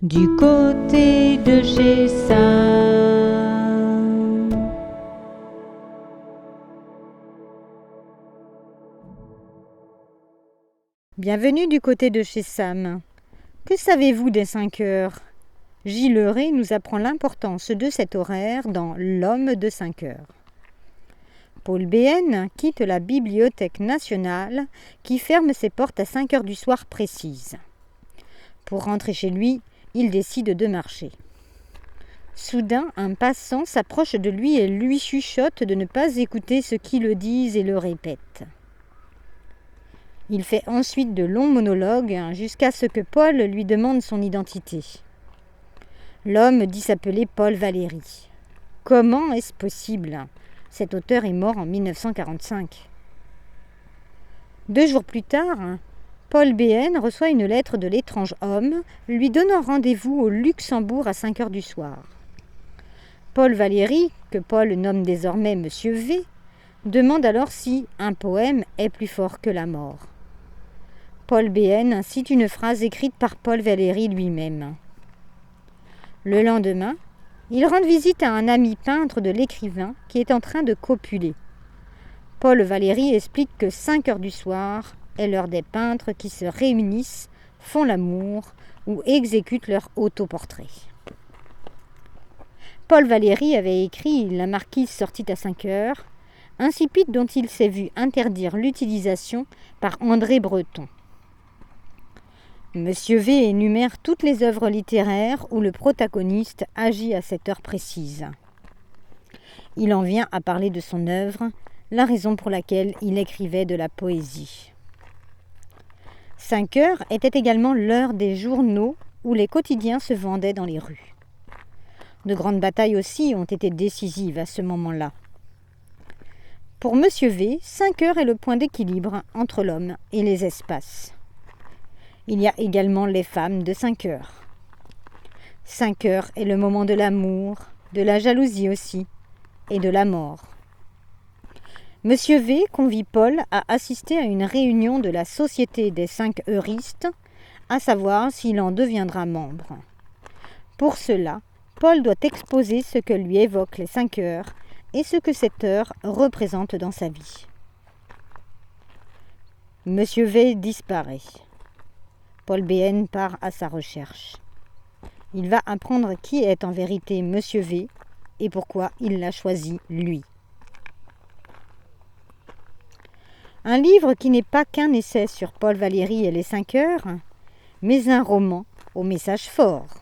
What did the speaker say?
du côté de chez Sam. Bienvenue du côté de chez Sam. Que savez-vous des 5 heures? Gilles Ray nous apprend l'importance de cet horaire dans L'homme de 5 heures. Paul Béhaine quitte la Bibliothèque nationale qui ferme ses portes à 5 heures du soir précises. Pour rentrer chez lui, il décide de marcher. Soudain, un passant s'approche de lui et lui chuchote de ne pas écouter ceux qui le disent et le répètent. Il fait ensuite de longs monologues jusqu'à ce que Paul lui demande son identité. L'homme dit s'appeler Paul Valéry. Comment est-ce possible? Cet auteur est mort en 1945. 2 jours plus tard, Paul Béhaine reçoit une lettre de l'étrange homme lui donnant rendez-vous au Luxembourg à 5 heures du soir. Paul Valéry, que Paul nomme désormais Monsieur V, demande alors si un poème est plus fort que la mort. Paul Béhaine cite une phrase écrite par Paul Valéry lui-même. Le lendemain, il rend visite à un ami peintre de l'écrivain qui est en train de copuler. Paul Valéry explique que 5 heures du soir est l'heure des peintres qui se réunissent, font l'amour ou exécutent leur autoportrait. Paul Valéry avait écrit « La marquise sortit à 5 heures », incipit dont il s'est vu interdire l'utilisation par André Breton. Monsieur V énumère toutes les œuvres littéraires où le protagoniste agit à cette heure précise. Il en vient à parler de son œuvre, la raison pour laquelle il écrivait de la poésie. 5 heures était également l'heure des journaux où les quotidiens se vendaient dans les rues. De grandes batailles aussi ont été décisives à ce moment-là. Pour Monsieur V, 5 heures est le point d'équilibre entre l'homme et les espaces. Il y a également les femmes de 5 heures. 5 heures est le moment de l'amour, de la jalousie aussi, et de la mort. Monsieur V convie Paul à assister à une réunion de la Société des 5 heuristes, à savoir s'il en deviendra membre. Pour cela, Paul doit exposer ce que lui évoquent les 5 heures et ce que cette heure représente dans sa vie. Monsieur V disparaît. Paul Béhaine part à sa recherche. Il va apprendre qui est en vérité Monsieur V et pourquoi il l'a choisi lui. Un livre qui n'est pas qu'un essai sur Paul Valéry et les 5 heures, mais un roman au message fort.